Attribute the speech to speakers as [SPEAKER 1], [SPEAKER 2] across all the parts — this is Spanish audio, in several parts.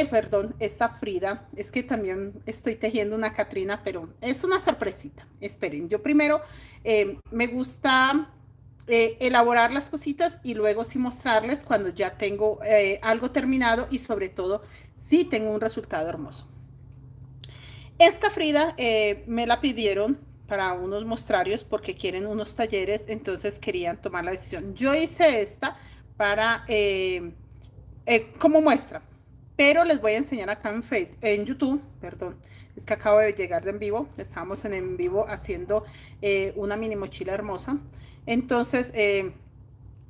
[SPEAKER 1] perdón, esta Frida, es que también estoy tejiendo una Catrina, pero es una sorpresita. Esperen, yo primero me gusta elaborar las cositas y luego sí mostrarles cuando ya tengo algo terminado y sobre todo sí tengo un resultado hermoso. Esta Frida me la pidieron para unos mostrarios porque quieren unos talleres, entonces querían tomar la decisión. Yo hice esta para como muestra, pero les voy a enseñar acá en YouTube, perdón, es que acabo de llegar de en vivo, estábamos en vivo haciendo una mini mochila hermosa, entonces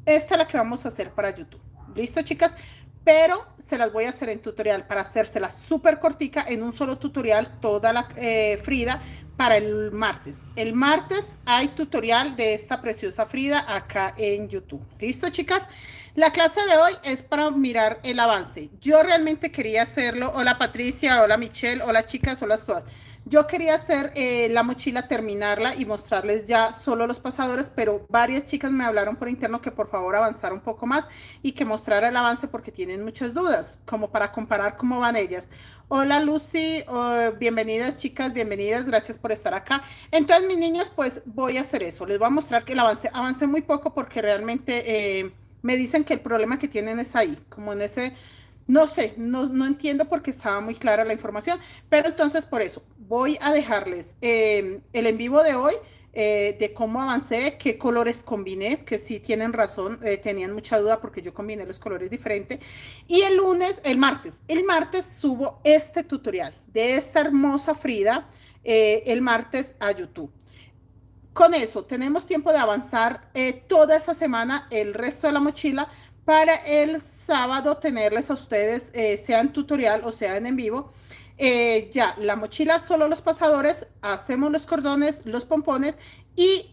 [SPEAKER 1] esta es la que vamos a hacer para YouTube. ¿Listo, chicas? Pero se las voy a hacer en tutorial para hacérsela súper cortica en un solo tutorial, toda la Frida para el martes. El martes hay tutorial de esta preciosa Frida acá en YouTube. ¿Listo, chicas? La clase de hoy es para mirar el avance. Yo realmente quería hacerlo. Hola Patricia, hola Michelle, hola chicas, hola todas. Yo quería hacer la mochila, terminarla y mostrarles ya solo los pasadores, pero varias chicas me hablaron por interno que por favor avanzara un poco más y que mostrara el avance porque tienen muchas dudas, como para comparar cómo van ellas. Hola Lucy, bienvenidas chicas, bienvenidas, gracias por estar acá. Entonces mis niñas, pues voy a hacer eso, les voy a mostrar que el avance, avancé muy poco porque realmente me dicen que el problema que tienen es ahí, como en ese... No sé, no entiendo porque estaba muy clara la información, pero entonces por eso voy a dejarles el en vivo de hoy de cómo avancé, qué colores combiné, que sí tienen razón, tenían mucha duda porque yo combiné los colores diferentes. Y el martes subo este tutorial de esta hermosa Frida, el martes a YouTube. Con eso tenemos tiempo de avanzar toda esa semana el resto de la mochila para el sábado tenerles a ustedes, sea en tutorial o sea en vivo, ya la mochila, solo los pasadores, hacemos los cordones, los pompones y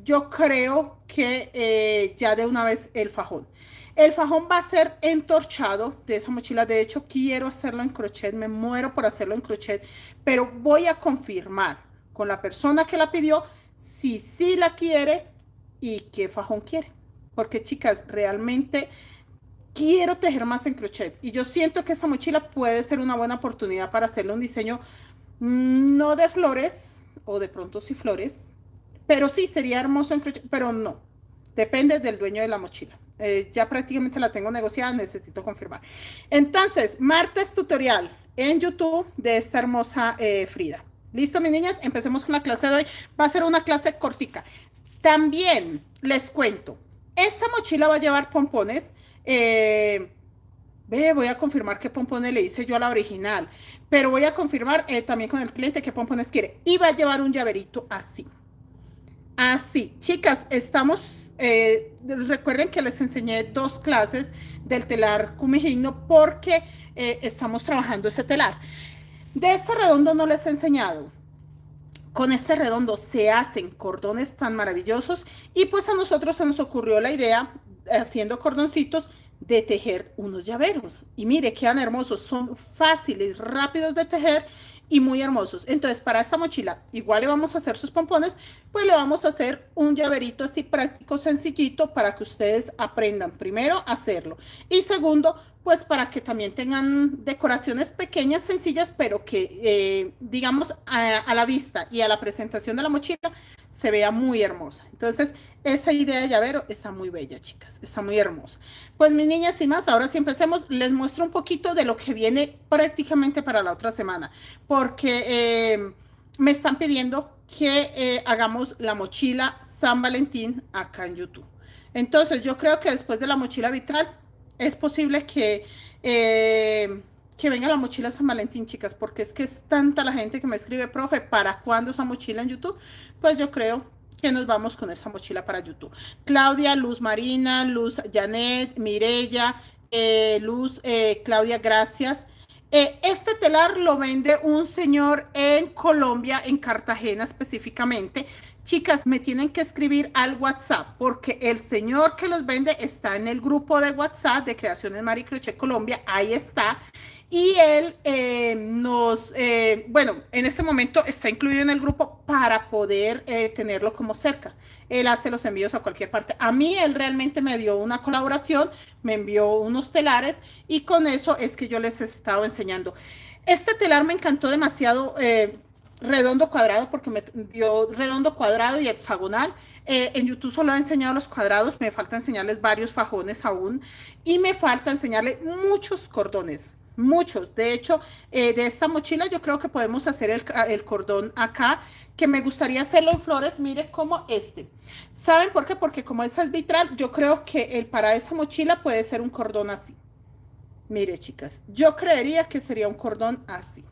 [SPEAKER 1] yo creo que ya de una vez el fajón. El fajón va a ser entorchado de esa mochila. De hecho, quiero hacerlo en crochet. Me muero por hacerlo en crochet. Pero voy a confirmar con la persona que la pidió si sí la quiere y qué fajón quiere. Porque, chicas, realmente quiero tejer más en crochet. Y yo siento que esa mochila puede ser una buena oportunidad para hacerle un diseño no de flores, o de pronto sí flores, pero sí sería hermoso en crochet, pero no. Depende del dueño de la mochila. Ya prácticamente la tengo negociada, necesito confirmar. Entonces, martes tutorial en YouTube de esta hermosa Frida. ¿Listo, mis niñas? Empecemos con la clase de hoy. Va a ser una clase cortica. También les cuento, esta mochila va a llevar pompones. Voy a confirmar qué pompones le hice yo a la original, pero voy a confirmar también con el cliente qué pompones quiere. Y va a llevar un llaverito así. Así, chicas, estamos, recuerden que les enseñé 2 clases del telar cumijino porque estamos trabajando ese telar. De este redondo no les he enseñado. Con este redondo se hacen cordones tan maravillosos y pues a nosotros se nos ocurrió la idea, haciendo cordoncitos, de tejer unos llaveros. Y mire, quedan hermosos, son fáciles, rápidos de tejer y muy hermosos. Entonces, para esta mochila, igual le vamos a hacer sus pompones, pues le vamos a hacer un llaverito así práctico, sencillito, para que ustedes aprendan primero a hacerlo. Y segundo, pues para que también tengan decoraciones pequeñas, sencillas, pero que, digamos, a la vista y a la presentación de la mochila se vea muy hermosa. Entonces, esa idea de llavero está muy bella, chicas, está muy hermosa. Pues mis niñas, sin más, ahora sí empecemos. Les muestro un poquito de lo que viene prácticamente para la otra semana, porque me están pidiendo que hagamos la mochila San Valentín acá en YouTube. Entonces, yo creo que después de la mochila vitral, es posible que venga la mochila San Valentín, chicas, porque es que es tanta la gente que me escribe, profe, ¿para cuándo esa mochila en YouTube? Pues yo creo que nos vamos con esa mochila para YouTube. Claudia, Luz Marina, Luz Janet, Mirella, Luz, Claudia, gracias. Este telar lo vende un señor en Colombia, en Cartagena específicamente. Chicas, me tienen que escribir al WhatsApp porque el señor que los vende está en el grupo de WhatsApp de Creaciones Mari Crochet Colombia, ahí está. y él bueno, en este momento está incluido en el grupo para poder tenerlo como cerca. Él hace los envíos a cualquier parte. A mí él realmente me dio una colaboración, me envió unos telares y con eso es que yo les he estado enseñando. Este telar me encantó demasiado, redondo cuadrado, porque me dio redondo cuadrado y hexagonal. En YouTube solo he enseñado los cuadrados, me falta enseñarles varios fajones aún y me falta enseñarles muchos cordones. Muchos. De hecho, de esta mochila yo creo que podemos hacer el cordón acá, que me gustaría hacerlo en flores, mire como este. ¿Saben por qué? Porque como esta es vitral, yo creo que para esa mochila puede ser un cordón así. Mire, chicas, yo creería que sería un cordón así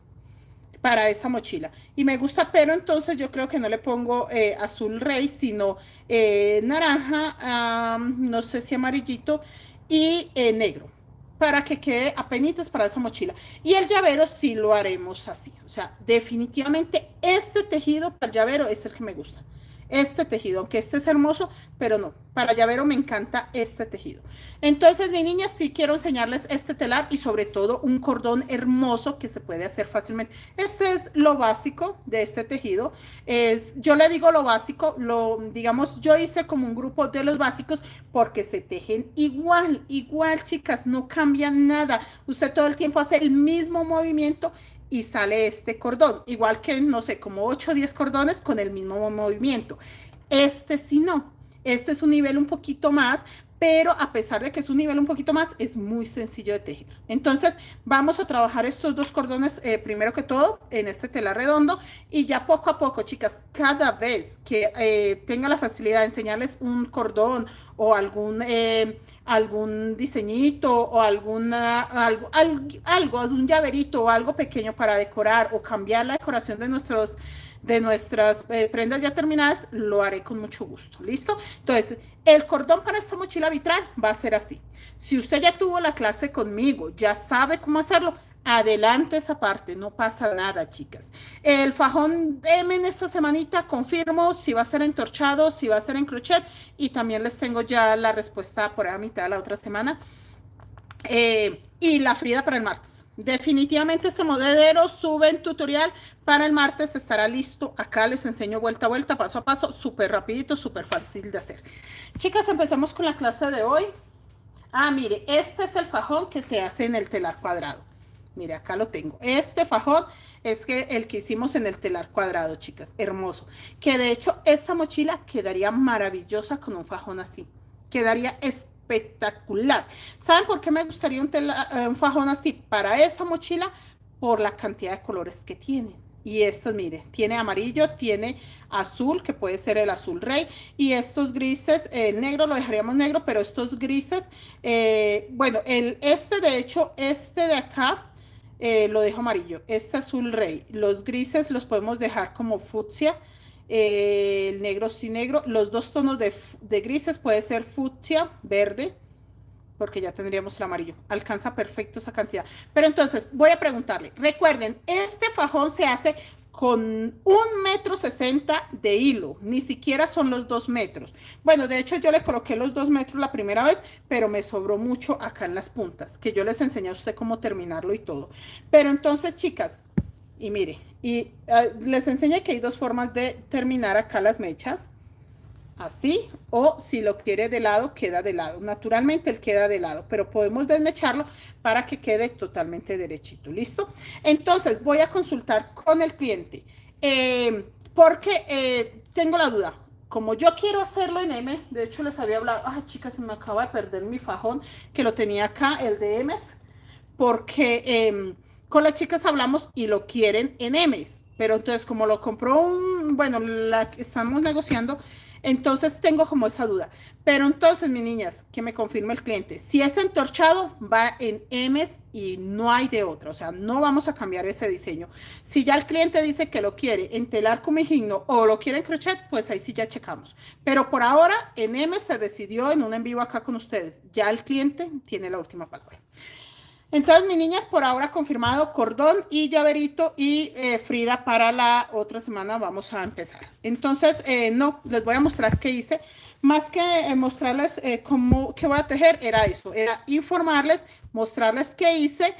[SPEAKER 1] para esa mochila. Y me gusta, pero entonces yo creo que no le pongo azul rey, sino naranja, no sé si amarillito y negro, para que quede apenitas para esa mochila. Y el llavero sí lo haremos así. O sea, definitivamente este tejido para el llavero es el que me gusta. Este tejido, aunque este es hermoso, pero no, para llavero me encanta este tejido. Entonces, mi niñas, sí quiero enseñarles este telar y sobre todo un cordón hermoso que se puede hacer fácilmente. Este es lo básico de este tejido. Yo le digo lo básico, digamos, yo hice como un grupo de los básicos porque se tejen igual, chicas, no cambian nada. Usted todo el tiempo hace el mismo movimiento y sale este cordón, igual que, no sé, como 8 o 10 cordones con el mismo movimiento. Este sí no, este es un nivel un poquito más, pero a pesar de que es un nivel un poquito más, es muy sencillo de tejer. Entonces, vamos a trabajar estos dos cordones, primero que todo, en este telar redondo, y ya poco a poco, chicas, cada vez que tenga la facilidad de enseñarles un cordón o algún diseñito o algo, un llaverito o algo pequeño para decorar o cambiar la decoración de nuestras prendas ya terminadas, lo haré con mucho gusto. ¿Listo? Entonces, el cordón para esta mochila vitral va a ser así. Si usted ya tuvo la clase conmigo, ya sabe cómo hacerlo, adelante esa parte, no pasa nada, chicas. El fajón M en esta semanita confirmo si va a ser entorchado, si va a ser en crochet y también les tengo ya la respuesta por a mitad de la otra semana. Y la Frida para el martes. Definitivamente este modelo sube en tutorial para el martes, estará listo. Acá les enseño vuelta a vuelta, paso a paso, súper rapidito, súper fácil de hacer. Chicas, empezamos con la clase de hoy. Mire, este es el fajón que se hace en el telar cuadrado. Mire, acá lo tengo. Este fajón es el que hicimos en el telar cuadrado, chicas. Hermoso. Que de hecho, esta mochila quedaría maravillosa con un fajón así. Quedaría espectacular. ¿Saben por qué me gustaría un fajón así para esa mochila? Por la cantidad de colores que tiene. Y estos, mire, tiene amarillo, tiene azul, que puede ser el azul rey, y estos grises, el negro lo dejaríamos negro, pero estos grises, bueno, de hecho, este de acá, lo dejo amarillo, este azul rey, los grises los podemos dejar como fucsia, el negro sin negro, los dos tonos de grises puede ser fucsia, verde, porque ya tendríamos el amarillo. Alcanza perfecto esa cantidad. Pero entonces, voy a preguntarle. Recuerden, este fajón se hace con 1,60 m de hilo. Ni siquiera son los 2 metros. Bueno, de hecho, yo le coloqué los 2 metros la primera vez, pero me sobró mucho acá en las puntas, que yo les enseñé a usted cómo terminarlo y todo. Pero entonces, chicas, y mire, les enseñé que hay dos formas de terminar acá las mechas. Así, o si lo quiere de lado, queda de lado. Naturalmente él queda de lado, pero podemos desmecharlo para que quede totalmente derechito. ¿Listo? Entonces voy a consultar con el cliente porque tengo la duda. Como yo quiero hacerlo en M, de hecho les había hablado, chicas, se me acaba de perder mi fajón que lo tenía acá, el de M's, porque con las chicas hablamos y lo quieren en M's, pero entonces como lo compró estamos negociando. Entonces tengo como esa duda. Pero entonces, mis niñas, que me confirme el cliente. Si es entorchado, va en M's y no hay de otra. O sea, no vamos a cambiar ese diseño. Si ya el cliente dice que lo quiere en telar como higno o lo quiere en crochet, pues ahí sí ya checamos. Pero por ahora, en M se decidió en un en vivo acá con ustedes. Ya el cliente tiene la última palabra. Entonces, mis niñas, por ahora confirmado cordón y llaverito y Frida para la otra semana vamos a empezar. Entonces, no, les voy a mostrar qué hice más que mostrarles cómo qué voy a tejer, era eso, era informarles, mostrarles qué hice,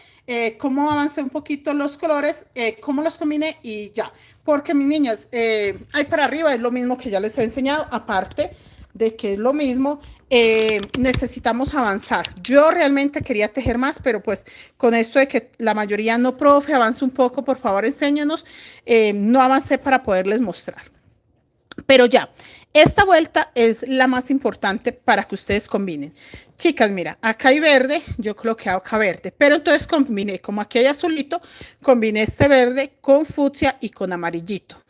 [SPEAKER 1] cómo avancé un poquito los colores, cómo los combiné y ya. Porque mis niñas, ahí para arriba es lo mismo que ya les he enseñado, aparte de que es lo mismo, necesitamos avanzar. Yo realmente quería tejer más, pero pues con esto de que la mayoría no, profe, avance un poco, por favor, enséñanos, no avancé para poderles mostrar. Pero ya, esta vuelta es la más importante para que ustedes combinen. Chicas, mira, acá hay verde, yo coloqué acá verde, pero entonces combiné, como aquí hay azulito, combiné este verde con fucsia y con amarillito.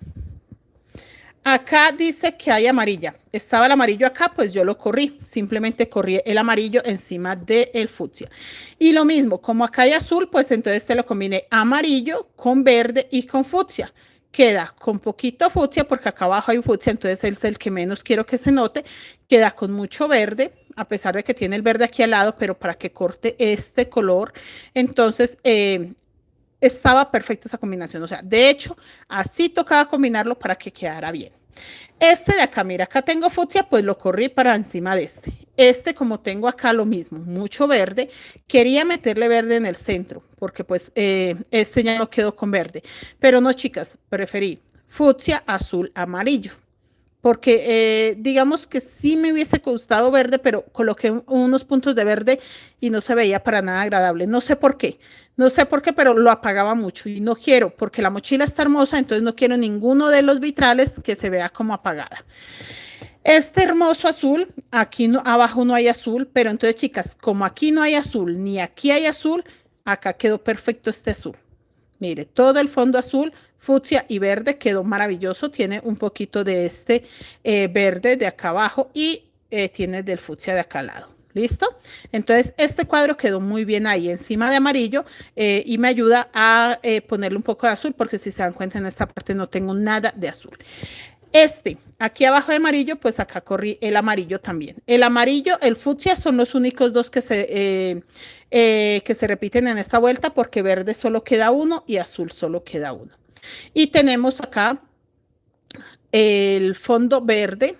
[SPEAKER 1] Acá dice que hay amarilla. Estaba el amarillo acá, pues yo lo corrí. Simplemente corrí el amarillo encima del fucsia. Y lo mismo, como acá hay azul, pues entonces te lo combiné amarillo con verde y con fucsia. Queda con poquito fucsia, porque acá abajo hay fucsia, entonces es el que menos quiero que se note. Queda con mucho verde, a pesar de que tiene el verde aquí al lado, pero para que corte este color. Entonces, estaba perfecta esa combinación. O sea, de hecho, así tocaba combinarlo para que quedara bien. Este de acá, mira, acá tengo fucsia, pues lo corrí para encima de este. Este, como tengo acá lo mismo, mucho verde, quería meterle verde en el centro, porque pues este ya no quedó con verde. Pero no, chicas, preferí fucsia, azul, amarillo. Porque digamos que sí me hubiese gustado verde, pero coloqué unos puntos de verde y no se veía para nada agradable. No sé por qué, no sé por qué, pero lo apagaba mucho y no quiero, porque la mochila está hermosa, entonces no quiero ninguno de los vitrales que se vea como apagada. Este hermoso azul, aquí no, abajo no hay azul, pero entonces chicas, como aquí no hay azul, ni aquí hay azul, acá quedó perfecto este azul. Mire, todo el fondo azul, fucsia y verde quedó maravilloso. Tiene un poquito de este verde de acá abajo y tiene del fucsia de acá al lado. ¿Listo? Entonces, este cuadro quedó muy bien ahí encima de amarillo y me ayuda a ponerle un poco de azul porque si se dan cuenta en esta parte no tengo nada de azul. Este, aquí abajo de amarillo, pues acá corrí el amarillo también. El amarillo, el fucsia son los únicos dos que se repiten en esta vuelta porque verde solo queda uno y azul solo queda uno. Y tenemos acá el fondo verde,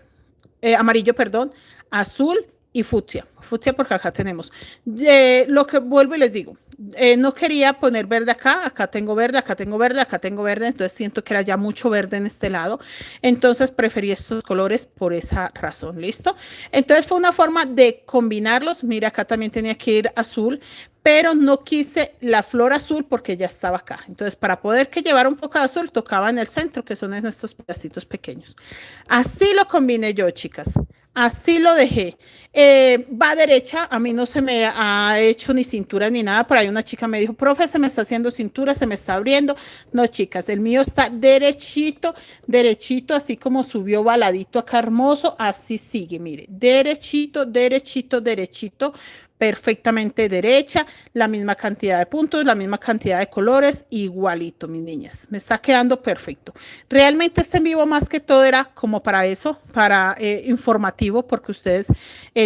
[SPEAKER 1] amarillo, perdón, azul y fucsia. Fucsia porque acá tenemos. Lo que vuelvo y les digo, no quería poner verde acá, acá tengo verde, acá tengo verde, acá tengo verde, entonces siento que era ya mucho verde en este lado, entonces preferí estos colores por esa razón, ¿listo? Entonces fue una forma de combinarlos, mira acá también tenía que ir azul, pero no quise la flor azul porque ya estaba acá, entonces para poder que llevara un poco de azul tocaba en el centro, que son en estos pedacitos pequeños. Así lo combiné yo, chicas. Así lo dejé. Va derecha, a mí no se me ha hecho ni cintura ni nada. Por ahí una chica me dijo, profe, se me está haciendo cintura, se me está abriendo. No, chicas, el mío está derechito, derechito, así como subió baladito acá hermoso, así sigue, mire, derechito, derechito, derechito, perfectamente derecha, la misma cantidad de puntos, la misma cantidad de colores, igualito, mis niñas. Me está quedando perfecto. Realmente este en vivo más que todo era como para eso, para informativo, porque ustedes,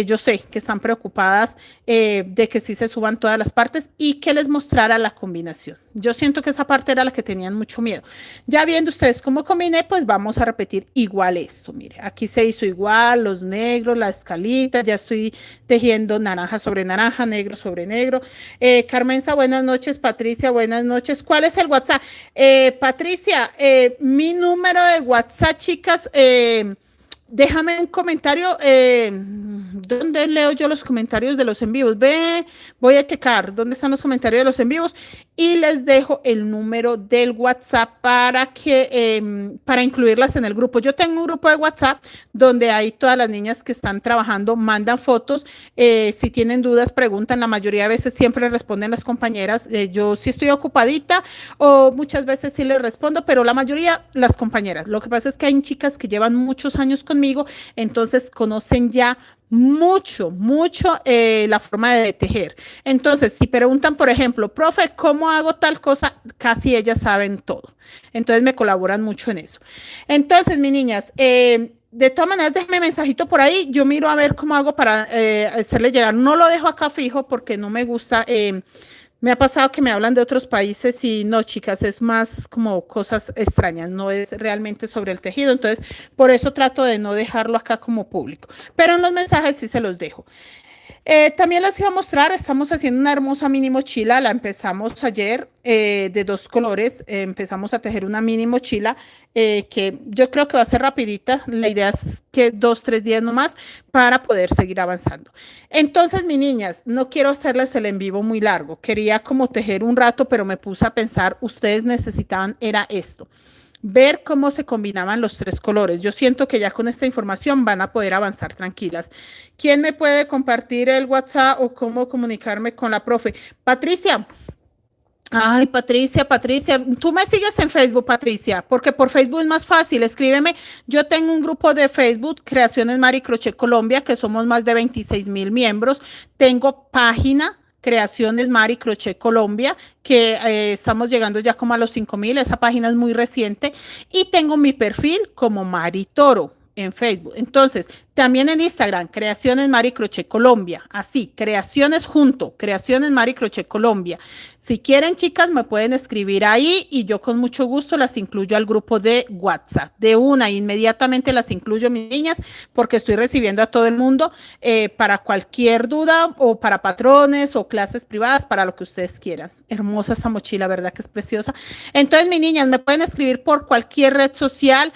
[SPEAKER 1] yo sé que están preocupadas de que sí se suban todas las partes y que les mostrara la combinación. Yo siento que esa parte era la que tenían mucho miedo. Ya viendo ustedes cómo combiné, pues vamos a repetir igual esto. Mire, aquí se hizo igual, los negros, la escalita, ya estoy tejiendo naranja sobre naranja, negro sobre negro. Carmenza, buenas noches. Patricia, buenas noches. ¿Cuál es el WhatsApp? Patricia, mi número de WhatsApp, chicas, déjame un comentario. ¿Dónde leo yo los comentarios de los en vivos? Voy a checar dónde están los comentarios de los en vivos y les dejo el número del WhatsApp para incluirlas en el grupo. Yo tengo un grupo de WhatsApp donde hay todas las niñas que están trabajando, mandan fotos. Si tienen dudas, preguntan. La mayoría de veces siempre responden las compañeras. Yo sí estoy ocupadita o muchas veces sí les respondo, pero la mayoría las compañeras. Lo que pasa es que hay chicas que llevan muchos años conmigo, entonces conocen ya mucho, mucho la forma de tejer. Entonces, si preguntan, por ejemplo, profe, ¿cómo hago tal cosa? Casi ellas saben todo. Entonces, me colaboran mucho en eso. Entonces, mis niñas, de todas maneras, déjenme mensajito por ahí. Yo miro a ver cómo hago para hacerle llegar. No lo dejo acá fijo porque no me gusta Me ha pasado que me hablan de otros países y no, chicas, es más como cosas extrañas, no es realmente sobre el tejido. Entonces, por eso trato de no dejarlo acá como público. Pero en los mensajes sí se los dejo. También les iba a mostrar, estamos haciendo una hermosa mini mochila, la empezamos ayer de dos colores, empezamos a tejer una mini mochila que yo creo que va a ser rapidita, la idea es que 2, 3 días nomás para poder seguir avanzando. Entonces, mis niñas, no quiero hacerles el en vivo muy largo, quería como tejer un rato, pero me puse a pensar, ustedes necesitaban, era esto ver cómo se combinaban los tres colores. Yo siento que ya con esta información van a poder avanzar tranquilas. ¿Quién me puede compartir el WhatsApp o cómo comunicarme con la profe? Patricia. Ay, Patricia, tú me sigues en Facebook, Patricia, porque por Facebook es más fácil, escríbeme. Yo tengo un grupo de Facebook, Creaciones Mari Crochet Colombia, que somos más de 26,000 miembros. Tengo página, Creaciones Mari Crochet Colombia, que estamos llegando ya como a los 5,000, esa página es muy reciente. Y tengo mi perfil como Mari Toro en Facebook. Entonces, también en Instagram, Creaciones Mari Crochet Colombia, así, creaciones junto, Creaciones Mari Crochet Colombia. Si quieren, chicas, me pueden escribir ahí y yo con mucho gusto las incluyo al grupo de WhatsApp. De una, inmediatamente las incluyo, mis niñas, porque estoy recibiendo a todo el mundo para cualquier duda o para patrones o clases privadas, para lo que ustedes quieran. Hermosa esta mochila, ¿verdad que es preciosa? Entonces, mis niñas, me pueden escribir por cualquier red social,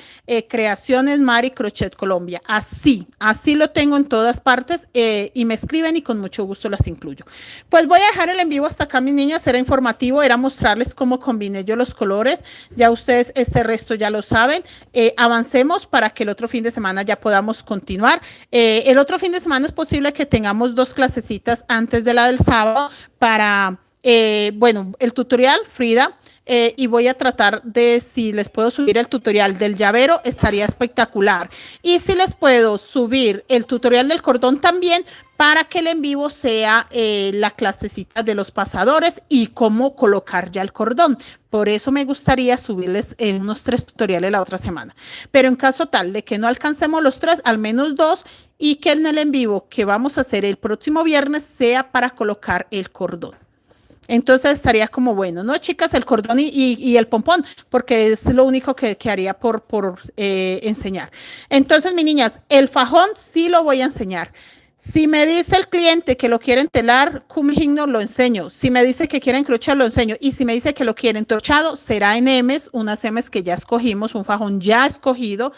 [SPEAKER 1] Creaciones Mari Crochet Colombia. Así lo tengo en todas partes y me escriben y con mucho gusto las incluyo. Pues voy a dejar el en vivo hasta acá, mis niñas. Era informativo, era mostrarles cómo combiné yo los colores. Ya ustedes este resto ya lo saben. Avancemos para que el otro fin de semana ya podamos continuar. El otro fin de semana es posible que tengamos 2 clasecitas antes de la del sábado para, bueno, el tutorial, Frida. Y voy a tratar de, si les puedo subir el tutorial del llavero, estaría espectacular. Y si les puedo subir el tutorial del cordón también, para que el en vivo sea la clasecita de los pasadores y cómo colocar ya el cordón. Por eso me gustaría subirles unos 3 tutoriales la otra semana. Pero en caso tal de que no alcancemos los 3, al menos 2, y que en el en vivo que vamos a hacer el próximo viernes sea para colocar el cordón. Entonces estaría como bueno, ¿no, chicas? El cordón y el pompón, porque es lo único que haría por enseñar. Entonces, mis niñas, el fajón sí lo voy a enseñar. Si me dice el cliente que lo quiere entelar, cumigno, lo enseño. Si me dice que quiere encrochar, lo enseño. Y si me dice que lo quiere entorchado, será en M's, unas M's que ya escogimos, un fajón ya escogido,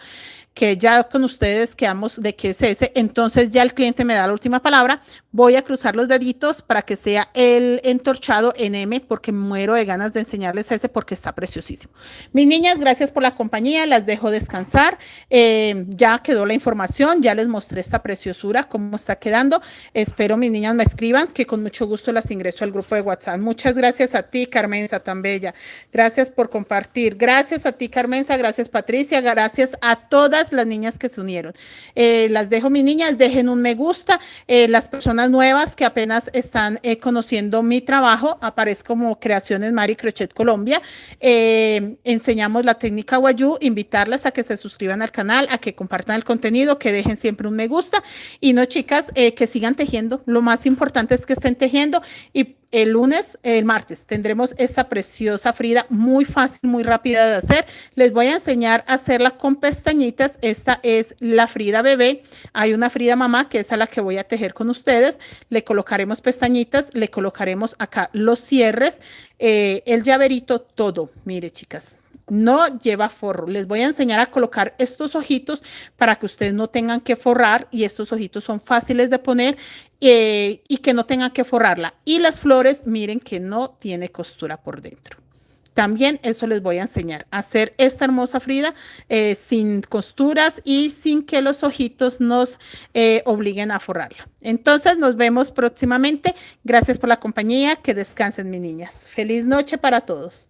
[SPEAKER 1] que ya con ustedes quedamos de que es ese, entonces ya el cliente me da la última palabra, voy a cruzar los deditos para que sea el entorchado en M, porque muero de ganas de enseñarles ese porque está preciosísimo. Mis niñas, gracias por la compañía, las dejo descansar, ya quedó la información, ya les mostré esta preciosura, cómo está quedando, espero mis niñas me escriban, que con mucho gusto las ingreso al grupo de WhatsApp. Muchas gracias a ti, Carmenza, tan bella, gracias por compartir, gracias a ti, Carmenza, gracias, Patricia, gracias a todas las niñas que se unieron. Las dejo, mis niñas, dejen un me gusta. Las personas nuevas que apenas están conociendo mi trabajo, aparezco como Creaciones Mari Crochet Colombia. Enseñamos la técnica Wayuu, invitarlas a que se suscriban al canal, a que compartan el contenido, que dejen siempre un me gusta. Y no, chicas, que sigan tejiendo. Lo más importante es que estén tejiendo y el martes, tendremos esta preciosa Frida, muy fácil, muy rápida de hacer. Les voy a enseñar a hacerla con pestañitas. Esta es la Frida bebé. Hay una Frida mamá, que es a la que voy a tejer con ustedes. Le colocaremos pestañitas, le colocaremos acá los cierres, el llaverito, todo. Mire, chicas. No lleva forro. Les voy a enseñar a colocar estos ojitos para que ustedes no tengan que forrar y estos ojitos son fáciles de poner y que no tengan que forrarla. Y las flores, miren que no tiene costura por dentro. También eso les voy a enseñar a hacer esta hermosa Frida sin costuras y sin que los ojitos nos obliguen a forrarla. Entonces nos vemos próximamente. Gracias por la compañía. Que descansen, mis niñas. Feliz noche para todos.